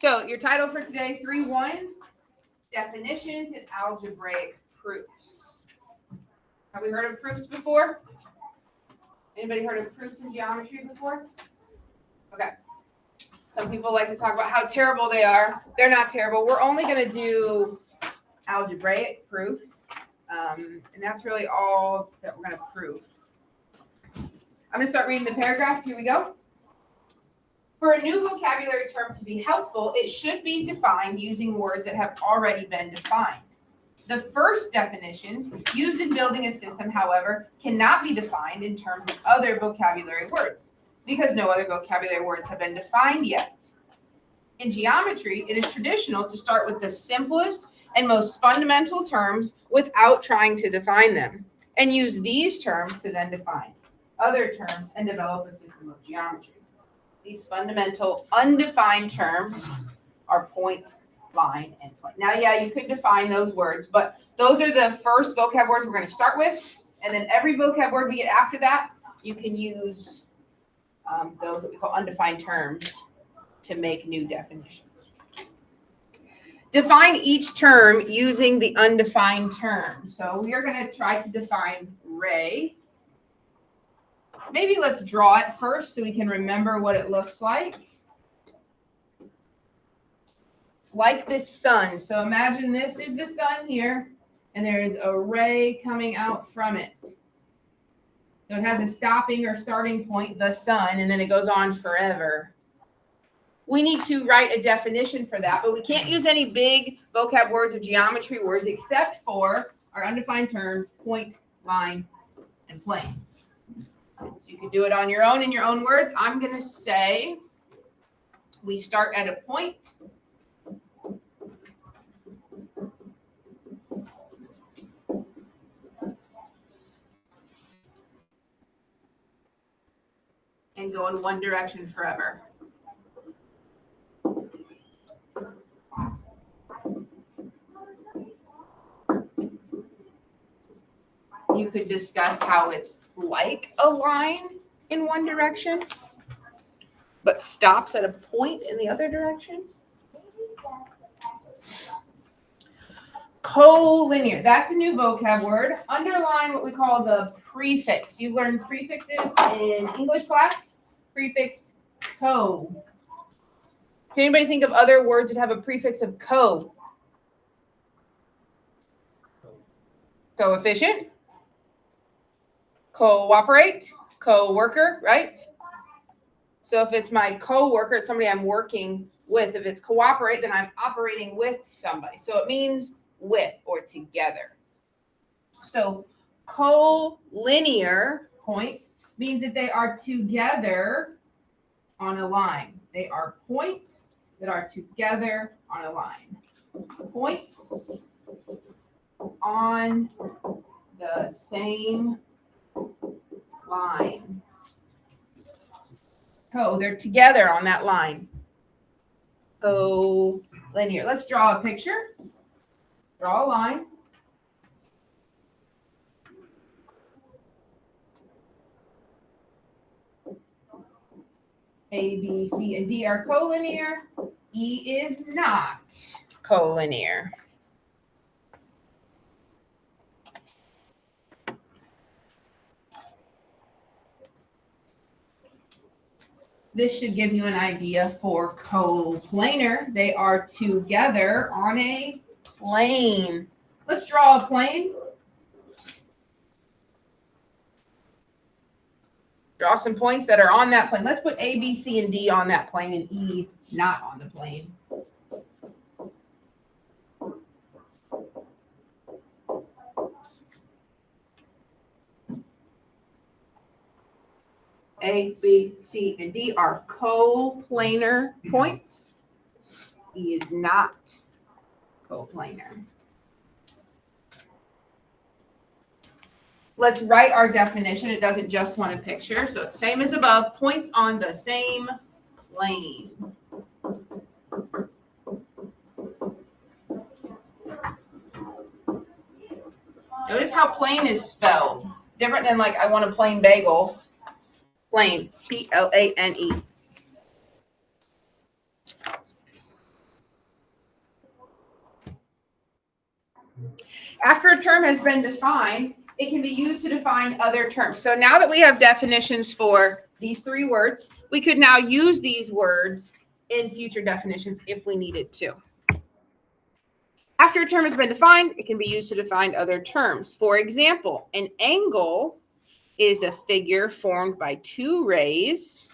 So your title for today, 3-1, definitions and algebraic proofs. Have we heard of proofs before? Anybody heard of proofs in geometry before? Okay. Some people like to talk about how terrible they are. They're not terrible. We're only going to do algebraic proofs, and that's really all that we're going to prove. I'm going to start reading the paragraph. Here we go. For a new vocabulary term to be helpful, it should be defined using words that have already been defined. The first definitions used in building a system, however, cannot be defined in terms of other vocabulary words, because no other vocabulary words have been defined yet. In geometry, it is traditional to start with the simplest and most fundamental terms without trying to define them, and use these terms to then define other terms and develop a system of geometry. These fundamental undefined terms are point, line, and plane. Now, yeah, you could define those words, but those are the first vocab words we're going to start with, and then every vocab word we get after that, you can use those that we call undefined terms to make new definitions. Define each term using the undefined term. So we are going to try to define ray. Maybe let's draw it first so we can remember what it looks like. It's like this sun. So imagine this is the sun here, and there is a ray coming out from it. So it has a stopping or starting point, the sun, and then it goes on forever. We need to write a definition for that, but we can't use any big vocab words or geometry words except for our undefined terms, point, line, and plane. So you can do it on your own in your own words. I'm going to say we start at a point. And go in one direction forever. You could discuss how it's like a line in one direction, but stops at a point in the other direction. Collinear, that's a new vocab word. Underline what we call the prefix. You've learned prefixes in English class. Prefix co. Can anybody think of other words that have a prefix of co? Coefficient. Cooperate, co-worker, right? So if it's my co-worker, it's somebody I'm working with. If it's cooperate, then I'm operating with somebody. So it means with or together. So collinear points means that they are together on a line. They are points that are together on a line. Points on the same line. They're together on that line. Linear. Let's draw a picture. Draw a line. A, B, C, and D are collinear. E is not collinear. This should give you an idea for coplanar. They are together on a plane. Let's draw a plane. Draw some points that are on that plane. Let's put A, B, C, and D on that plane and E not on the plane. A, B, C, and D are coplanar points. E is not coplanar. Let's write our definition. It doesn't just want a picture. So it's same as above, points on the same plane. Notice how plane is spelled. Different than like I want a plain bagel. Plane, P-L-A-N-E. After a term has been defined, it can be used to define other terms. So now that we have definitions for these three words, we could now use these words in future definitions if we needed to. After a term has been defined, it can be used to define other terms. For example, an angle is a figure formed by two rays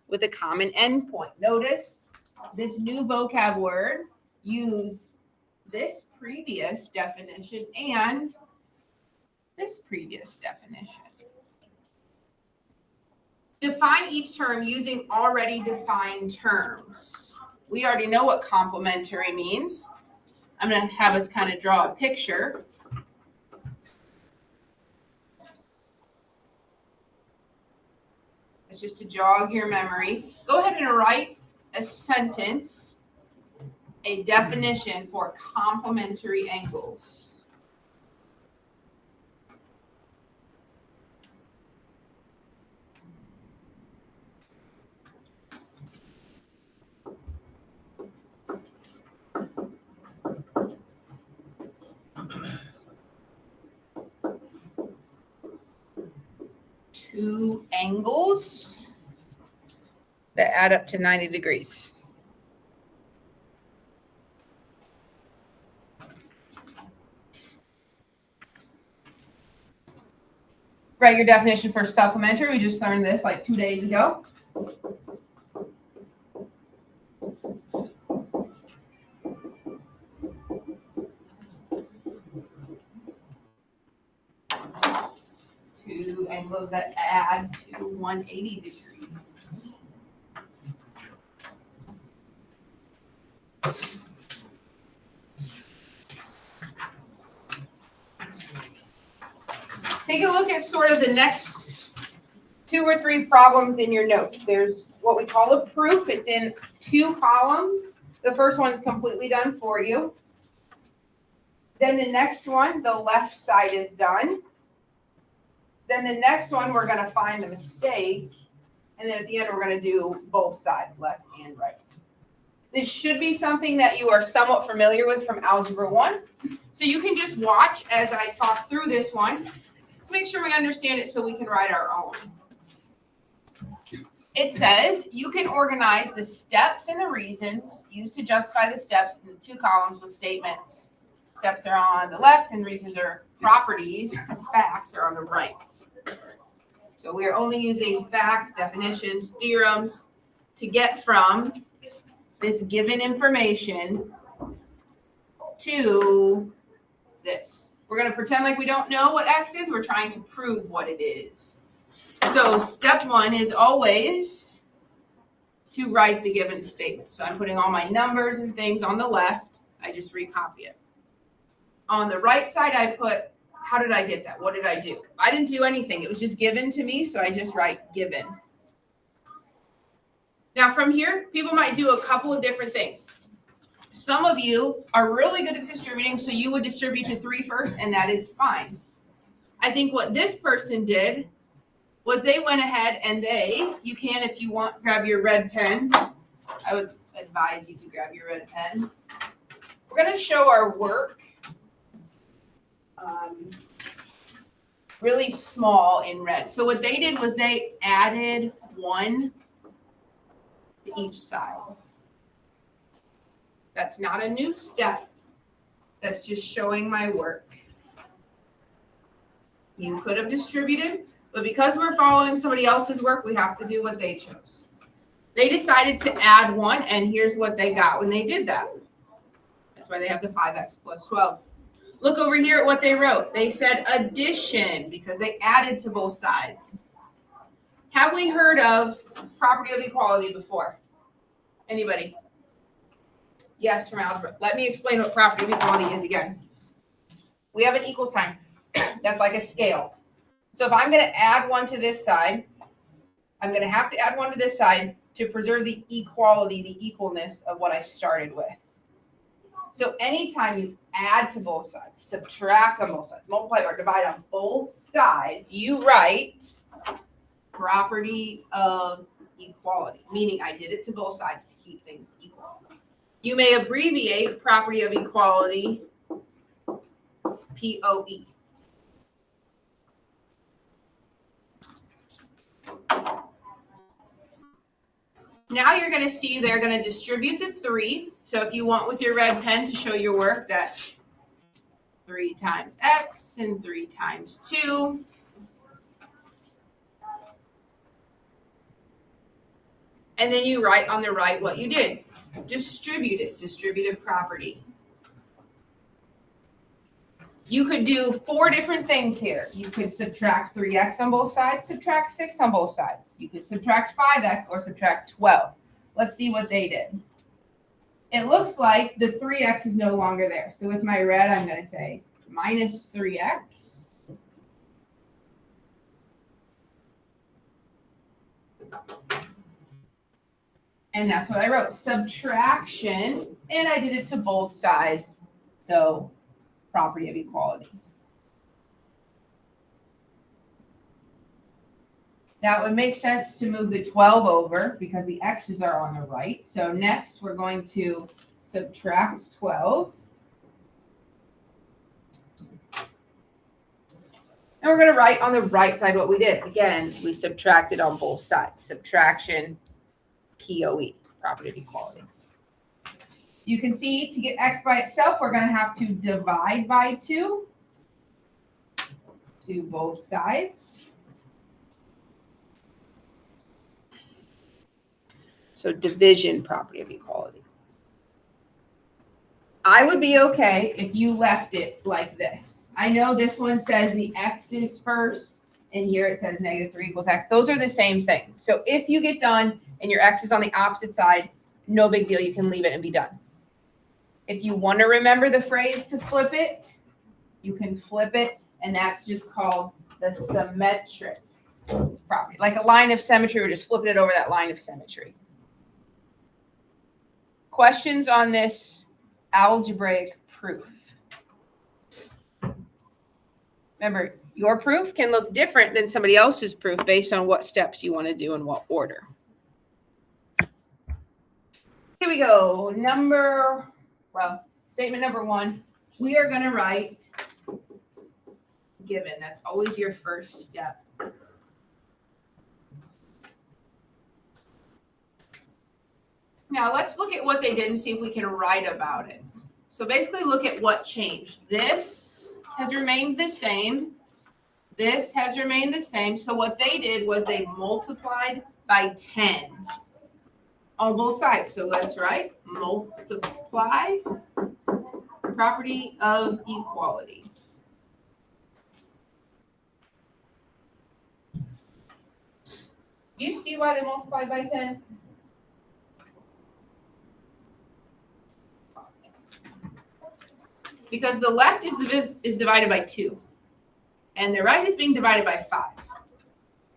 with a common endpoint. Notice this new vocab word used this previous definition and this previous definition. Define each term using already defined terms. We already know what complementary means. I'm going to have us kind of draw a picture. It's just to jog your memory. Go ahead and write a sentence, a definition for complementary angles. Two angles that add up to 90 degrees. Write your definition for supplementary. We just learned this like 2 days ago. Two angles that add to 180 degrees. Take a look at sort of the next 2 or 3 problems in your notes. There's what we call a proof. It's in 2 columns. The first one is completely done for you. Then the next one, the left side is done. Then the next one, we're going to find the mistake. And then at the end, we're going to do both sides, left and right. This should be something that you are somewhat familiar with from Algebra 1. So you can just watch as I talk through this one to make sure we understand it so we can write our own. It says you can organize the steps and the reasons used to justify the steps in the 2 columns with statements. Steps are on the left and reasons are properties. Facts are on the right. So we are only using facts, definitions, theorems to get from this given information to this. We're going to pretend like we don't know what X is. We're trying to prove what it is. So step 1 is always to write the given statement. So I'm putting all my numbers and things on the left. I just recopy it. On the right side, I put, how did I get that? What did I do? I didn't do anything. It was just given to me, so I just write given. Now from here, people might do a couple of different things. Some of you are really good at distributing, so you would distribute to 3 first, and that is fine. I think what this person did was they went ahead and you can, if you want, grab your red pen. I would advise you to grab your red pen. We're going to show our work really small in red. So what they did was they added 1 to each side. That's not a new step. That's just showing my work. You could have distributed, but because we're following somebody else's work, we have to do what they chose. They decided to add 1, and here's what they got when they did that. That's why they have the 5x plus 12. Look over here at what they wrote. They said addition because they added to both sides. Have we heard of property of equality before? Anybody? Yes, from algebra. Let me explain what property of equality is again. We have an equal sign. That's like a scale. So if I'm going to add 1 to this side, I'm going to have to add 1 to this side to preserve the equality, the equalness of what I started with. So anytime you add to both sides, subtract on both sides, multiply or divide on both sides, you write property of equality, meaning I did it to both sides to keep things equal. You may abbreviate property of equality POE. Now you're going to see they're going to distribute the 3. So if you want with your red pen to show your work, that's 3 times x and 3 times 2. And then you write on the right what you did. Distribute it, distributive property. You could do 4 different things here. You could subtract 3x on both sides, subtract 6 on both sides. You could subtract 5x or subtract 12. Let's see what they did. It looks like the 3x is no longer there. So with my red, I'm going to say minus 3x. And that's what I wrote, subtraction, and I did it to both sides, so property of equality. Now it would make sense to move the 12 over because the x's are on the right. So next we're going to subtract 12. And we're going to write on the right side what we did. Again, we subtracted on both sides, subtraction. POE, property of equality. You can see to get x by itself, we're going to have to divide by 2 to both sides. So division, property of equality. I would be okay if you left it like this. I know this one says the x is first, and here it says negative 3 equals x. Those are the same thing. So if you get done and your x is on the opposite side, no big deal. You can leave it and be done. If you want to remember the phrase to flip it, you can flip it, and that's just called the symmetric property. Like a line of symmetry, we're just flipping it over that line of symmetry. Questions on this algebraic proof? Remember, your proof can look different than somebody else's proof based on what steps you want to do in what order. Here we go. Statement number 1. We are going to write given. That's always your first step. Now let's look at what they did and see if we can write about it. So basically look at what changed. This has remained the same. This has remained the same. So what they did was they multiplied by 10 on both sides. So let's write multiply, property of equality. Do you see why they multiplied by 10? Because the left is divided by 2. And the right is being divided by 5.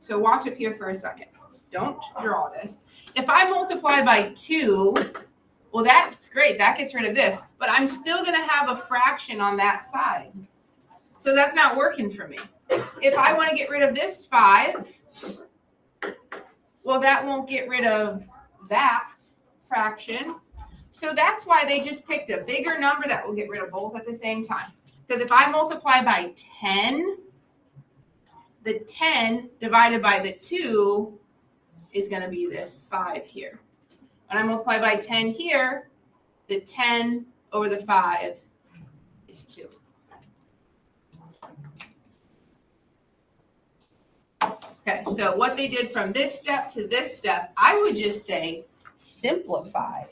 So watch up here for a second. Don't draw this. If I multiply by 2, well, that's great. That gets rid of this. But I'm still going to have a fraction on that side. So that's not working for me. If I want to get rid of this 5, well, that won't get rid of that fraction. So that's why they just picked a bigger number that will get rid of both at the same time. Because if I multiply by 10, the 10 divided by the 2 is going to be this 5 here. When I multiply by 10 here, the 10 over the 5 is 2. Okay, so what they did from this step to this step, I would just say simplify.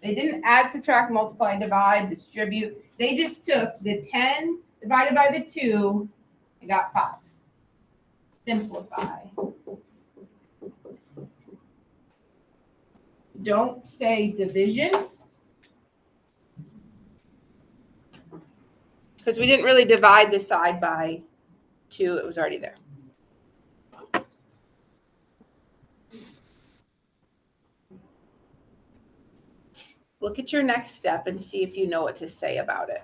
They didn't add, subtract, multiply, divide, distribute. They just took the 10 divided by the 2 and got 5. Simplify. Don't say division, because we didn't really divide the side by 2. It was already there. Look at your next step and see if you know what to say about it.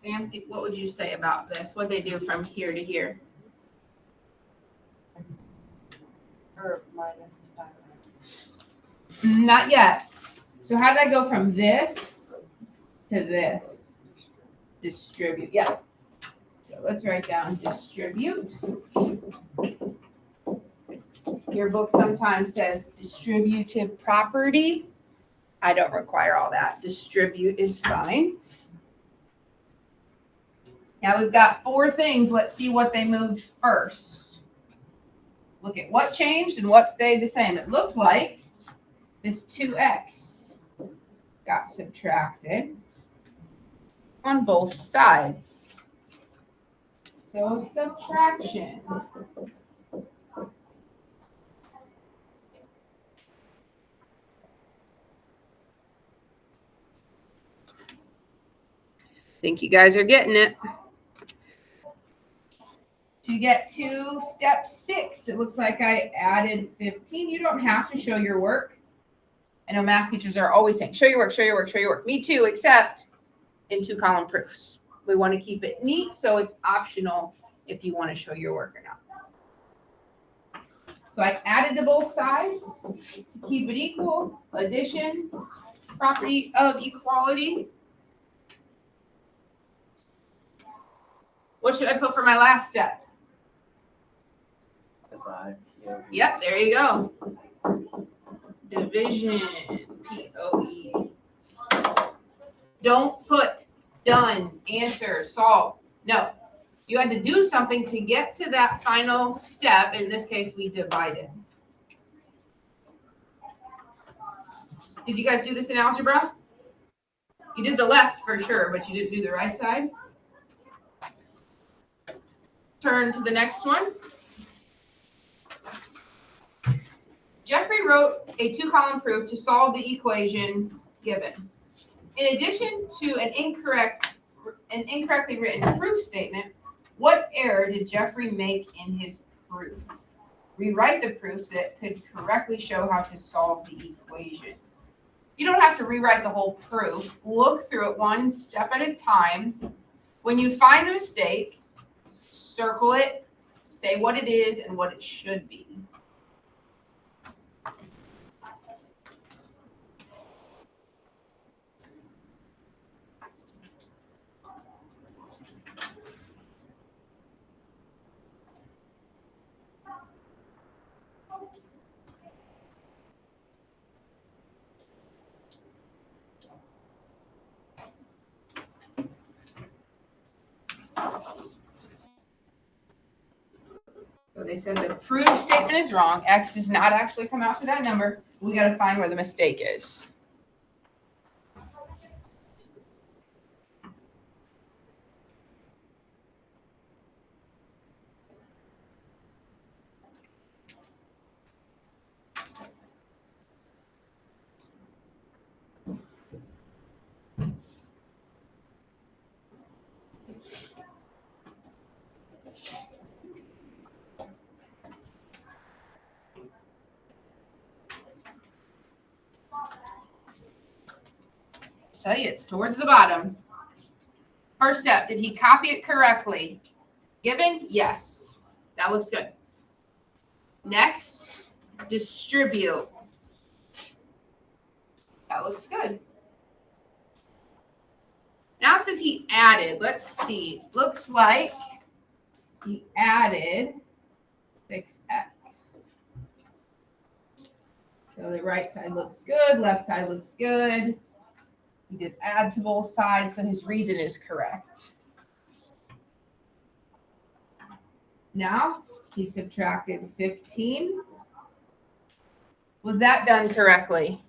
Sam, what would you say about this? What'd they do from here to here? Or minus 5. Not yet. So how did I go from this to this? Distribute. Yeah. So let's write down distribute. Your book sometimes says distributive property. I don't require all that. Distribute is fine. Now we've got 4 things. Let's see what they moved first. Look at what changed and what stayed the same. It looked like this 2x got subtracted on both sides. So subtraction. Think you guys are getting it. To get to step 6, it looks like I added 15. You don't have to show your work. I know math teachers are always saying, show your work, show your work, show your work. Me too, except in 2-column proofs. We want to keep it neat, so it's optional if you want to show your work or not. So I added to both sides to keep it equal. Addition, property of equality. What should I put for my last step? Divide. Yep, there you go. Division, P-O-E. Don't put done, answer, solve. No, you had to do something to get to that final step. In this case, we divided. Did you guys do this in algebra? You did the left for sure, but you didn't do the right side. Turn to the next one. Jeffrey wrote a 2-column proof to solve the equation given. In addition to an incorrectly written proof statement, what error did Jeffrey make in his proof? Rewrite the proof so that it could correctly show how to solve the equation. You don't have to rewrite the whole proof. Look through it one step at a time. When you find the mistake, circle it, say what it is and what it should be. So they said the proof statement is wrong. X does not actually come out to that number. We got to find where the mistake is. Tell you it's towards the bottom. First step, did he copy it correctly? Given? Yes. That looks good. Next, distribute. That looks good. Now it says he added. Let's see. Looks like he added 6x. So the right side looks good, left side looks good. He did add to both sides, so his reason is correct. Now he subtracted 15. Was that done correctly?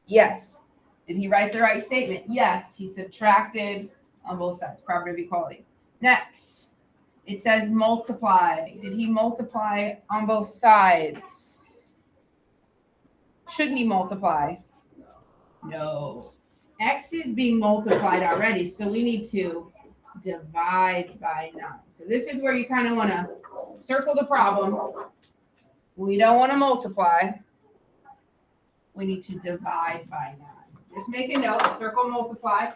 Yes. Did he write the right statement? Yes. He subtracted on both sides. Property of equality. Next, it says multiply. Did he multiply on both sides? Should he multiply? No. X is being multiplied already, so we need to divide by 9. So this is where you kind of want to circle the problem. We don't want to multiply. We need to divide by 9. Just make a note, circle multiply.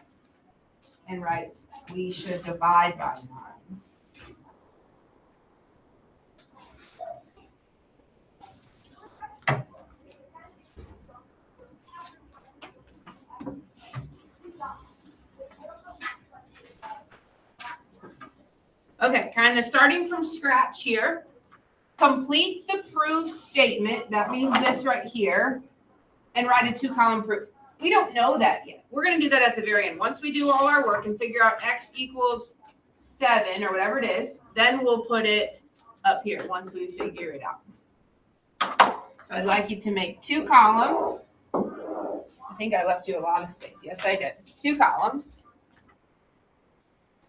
and write, we should divide by 9. Okay, kind of starting from scratch here. Complete the proof statement, that means this right here, and write a 2-column proof. We don't know that yet. We're going to do that at the very end. Once we do all our work and figure out x equals 7 or whatever it is, then we'll put it up here once we figure it out. So I'd like you to make 2 columns. I think I left you a lot of space. Yes, I did. 2 columns.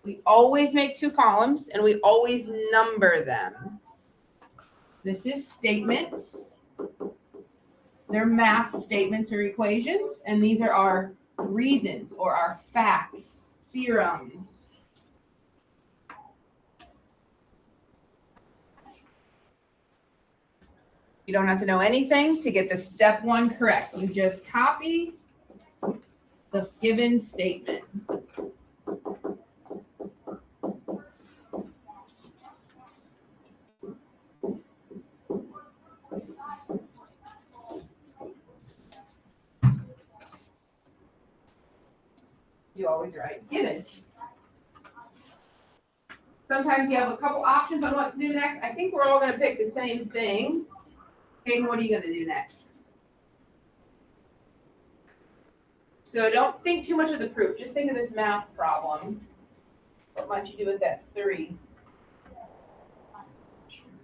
We always make 2 columns, and we always number them. This is statements. They're math statements or equations, and these are our reasons or our facts, theorems. You don't have to know anything to get the step 1 correct. You just copy the given statement. You always write given. Sometimes you have a couple options on what to do next. I think we're all going to pick the same thing. Hayden, what are you going to do next? So don't think too much of the proof. Just think of this math problem. What might you do with that 3?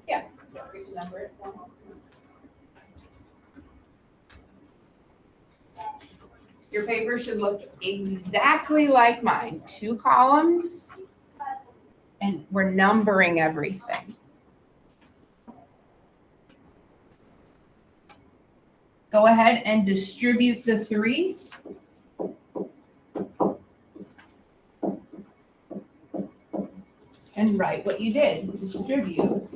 Yeah, we can number it. Your paper should look exactly like mine. 2 columns, and we're numbering everything. Go ahead and distribute the 3. And write what you did. Distribute.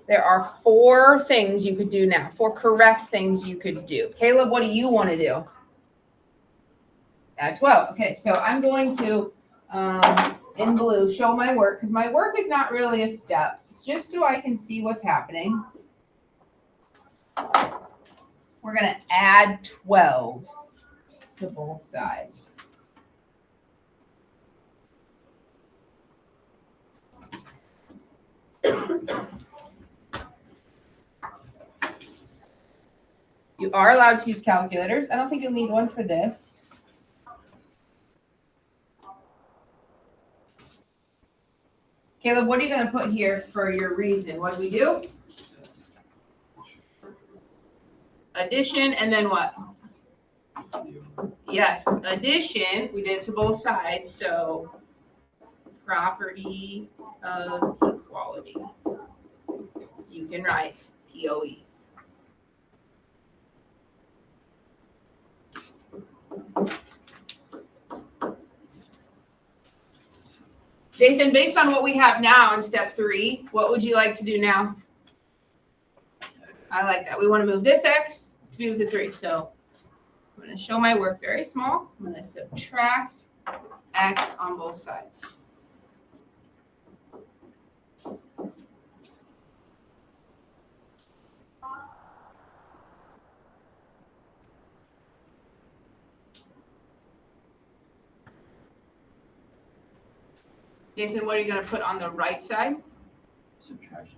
There are 4 things you could do now, 4 correct things you could do. Caleb, what do you want to do? Add 12. Okay, so I'm going to, in blue, show my work, because my work is not really a step. It's just so I can see what's happening. We're going to add 12 to both sides. You are allowed to use calculators. I don't think you'll need one for this. Caleb, what are you going to put here for your reason? What do we do? Addition, and then what? Yes, addition. We did it to both sides, so property of equality. You can write POE. Nathan, based on what we have now in step 3, what would you like to do now? I like that. We want to move this x to be with the 3. So I'm going to show my work very small. I'm going to subtract x on both sides. Nathan, what are you going to put on the right side? Subtraction.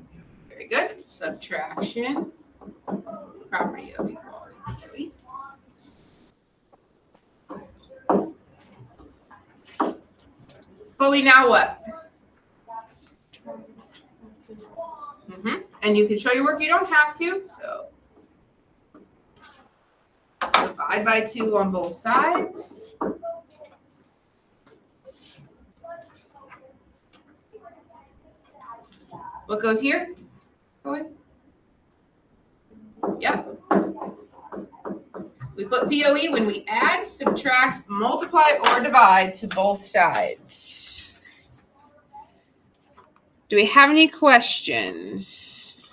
Very good. Subtraction. Property of equality. Chloe, now what? And you can show your work. You don't have to. So divide by 2 on both sides. What goes here? Go ahead. Yep. We put POE when we add, subtract, multiply, or divide to both sides. Do we have any questions?